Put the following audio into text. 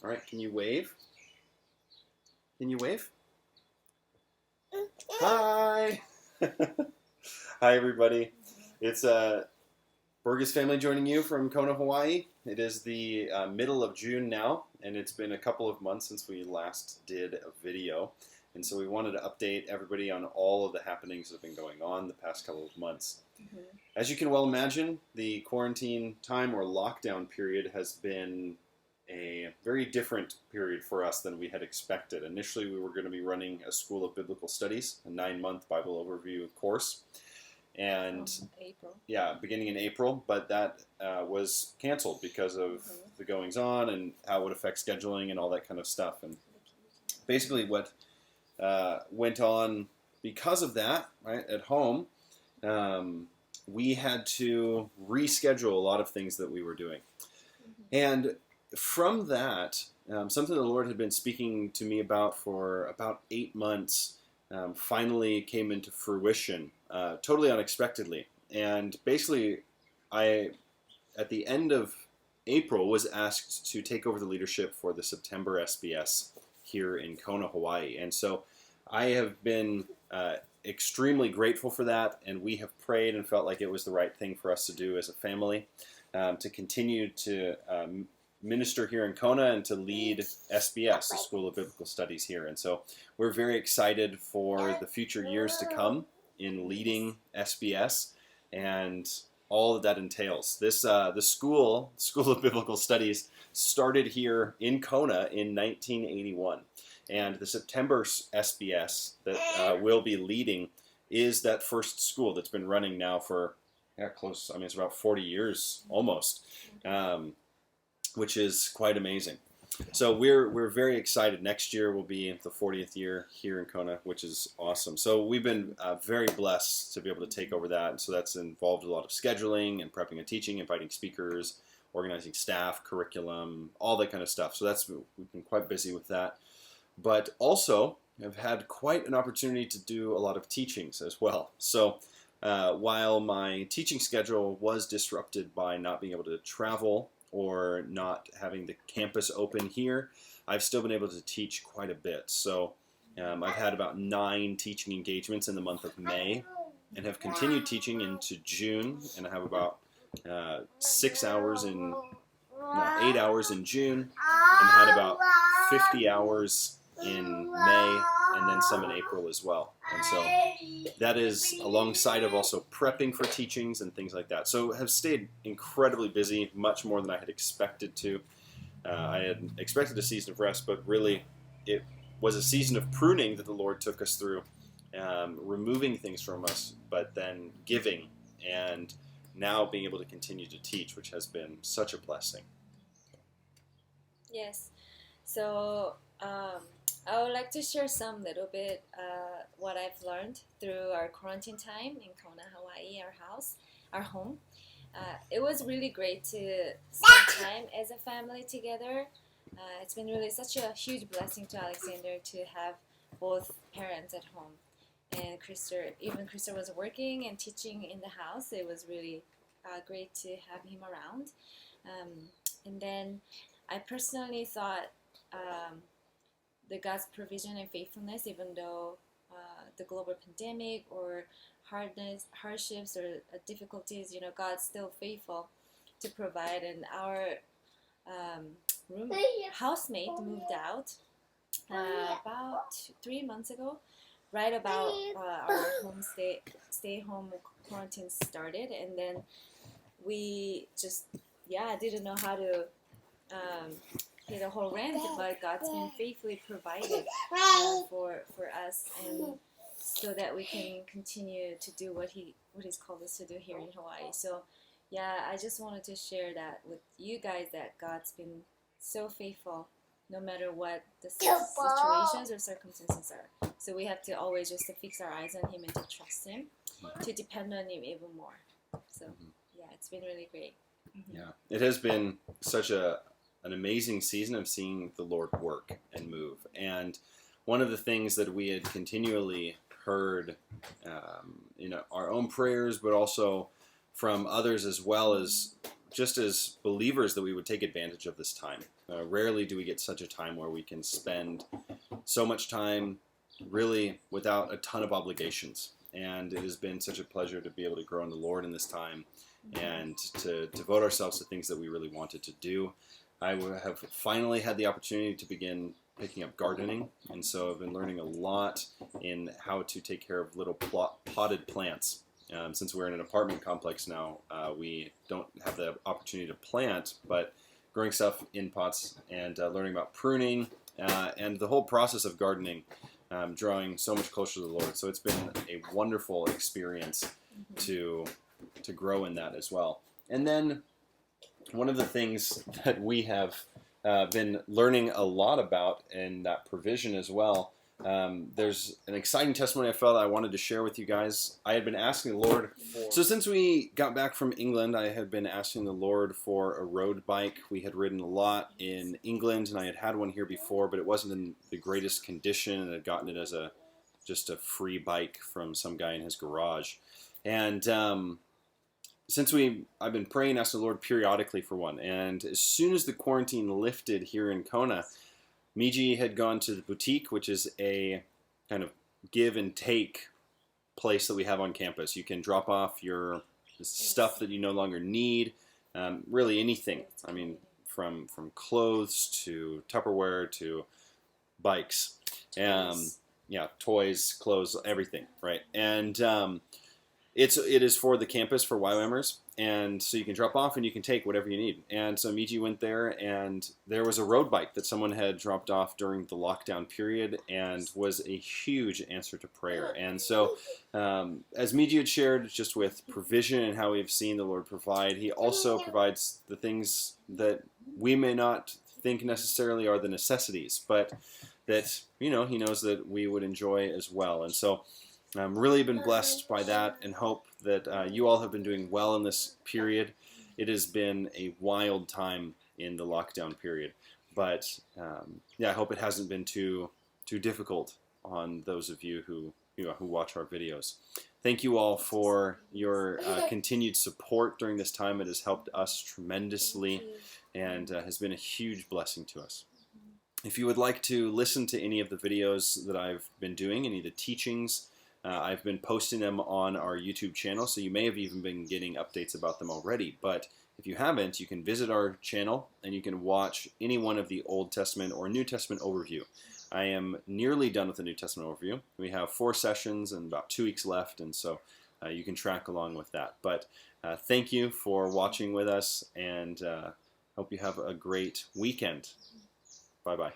All right, can you wave? Can you wave? Hi! Hi, everybody. It's Bergus family joining you from Kona, Hawaii. It is the middle of June now, and it's been a couple of months since we last did a video. And so we wanted to update everybody on all of the happenings that have been going on the past couple of months. Mm-hmm. As you can well imagine, the quarantine time or lockdown period has been a very different period for us than we had expected. Initially, we were going to be running a School of Biblical Studies, a 9-month Bible overview course. And April. Yeah, beginning in April, but that was canceled because of the goings on and how it would affect scheduling and all that kind of stuff. And basically what went on because of that, right, at home, we had to reschedule a lot of things that we were doing. And from that, something the Lord had been speaking to me about for about 8 months finally came into fruition, totally unexpectedly. And basically, at the end of April, was asked to take over the leadership for the September SBS here in Kona, Hawaii. And so I have been extremely grateful for that, and we have prayed and felt like it was the right thing for us to do as a family, to continue to minister here in Kona and to lead SBS, the School of Biblical Studies here. And so we're very excited for the future years to come in leading SBS and all that entails. This the School of Biblical Studies started here in Kona in 1981. And the September SBS that we'll be leading is that first school that's been running now for it's about 40 years almost, which is quite amazing. So we're very excited. Next year will be the 40th year here in Kona, which is awesome. So we've been very blessed to be able to take over that. And so that's involved a lot of scheduling and prepping and teaching, inviting speakers, organizing staff, curriculum, all that kind of stuff. So we've been quite busy with that. But also I've had quite an opportunity to do a lot of teachings as well. So while my teaching schedule was disrupted by not being able to travel or not having the campus open here, I've still been able to teach quite a bit. So I've had about 9 teaching engagements in the month of May and have continued teaching into June, and I have about 8 hours in June and had about 50 hours in May and then some in April as well. And so that is alongside of also prepping for teachings and things like that. So have stayed incredibly busy, much more than I had expected to. I had expected a season of rest, but really it was a season of pruning that the Lord took us through, removing things from us, but then giving, and now being able to continue to teach, which has been such a blessing. Yes. So I would like to share some little bit what I've learned through our quarantine time in Kona, Hawaii, our home. It was really great to spend time as a family together. It's been really such a huge blessing to Alexander to have both parents at home. And Krista was working and teaching in the house. It was really great to have him around. And then I personally thought the God's provision and faithfulness, even though the global pandemic or hardships or difficulties, God's still faithful to provide. And our housemate moved out about 3 months ago, right about our stay home quarantine started, and then we just didn't know how to pay the whole rent, but God's been faithfully provided for us, and so that we can continue to do what He's called us to do here in Hawaii. So I just wanted to share that with you guys, that God's been so faithful no matter what the situations or circumstances are. So we have to always just to fix our eyes on Him and to trust Him, to depend on Him even more. So it's been really great. Yeah, it has been such an amazing season of seeing the Lord work and move. And one of the things that we had continually heard in our own prayers, but also from others as well, as just as believers, that we would take advantage of this time. Rarely do we get such a time where we can spend so much time really without a ton of obligations. And it has been such a pleasure to be able to grow in the Lord in this time and to devote ourselves to things that we really wanted to do. I have finally had the opportunity to begin picking up gardening, and so I've been learning a lot in how to take care of little potted plants. Since we're in an apartment complex now, we don't have the opportunity to plant, but growing stuff in pots and learning about pruning and the whole process of gardening, drawing so much closer to the Lord. So it's been a wonderful experience to grow in that as well. And then one of the things that we have been learning a lot about in that provision as well, there's an exciting testimony I felt I wanted to share with you guys. I had been asking the Lord, so since we got back from England, I had been asking the Lord for a road bike. We had ridden a lot in England, and I had one here before, but it wasn't in the greatest condition, and I'd gotten it as just a free bike from some guy in his garage. And since I've been praying, asking the Lord periodically for one, and as soon as the quarantine lifted here in Kona, Miji had gone to the boutique, which is a kind of give and take place that we have on campus. You can drop off your stuff that you no longer need, really anything. I mean, from clothes to Tupperware to bikes, toys, clothes, everything, right? And it is for the campus for YWAMers, and so you can drop off and you can take whatever you need. And so Miji went there, and there was a road bike that someone had dropped off during the lockdown period, and was a huge answer to prayer. And so, as Miji had shared, just with provision and how we've seen the Lord provide, He also provides the things that we may not think necessarily are the necessities, but that He knows that we would enjoy as well. And so, I've really been blessed by that, and hope that you all have been doing well in this period. It has been a wild time in the lockdown period, but I hope it hasn't been too difficult on those of you who watch our videos. Thank you all for your continued support during this time. It has helped us tremendously, and has been a huge blessing to us. If you would like to listen to any of the videos that I've been doing, any of the teachings, I've been posting them on our YouTube channel, so you may have even been getting updates about them already. But if you haven't, you can visit our channel and you can watch any one of the Old Testament or New Testament overview. I am nearly done with the New Testament overview. We have 4 sessions and about 2 weeks left, and so you can track along with that. But thank you for watching with us, and hope you have a great weekend. Bye-bye.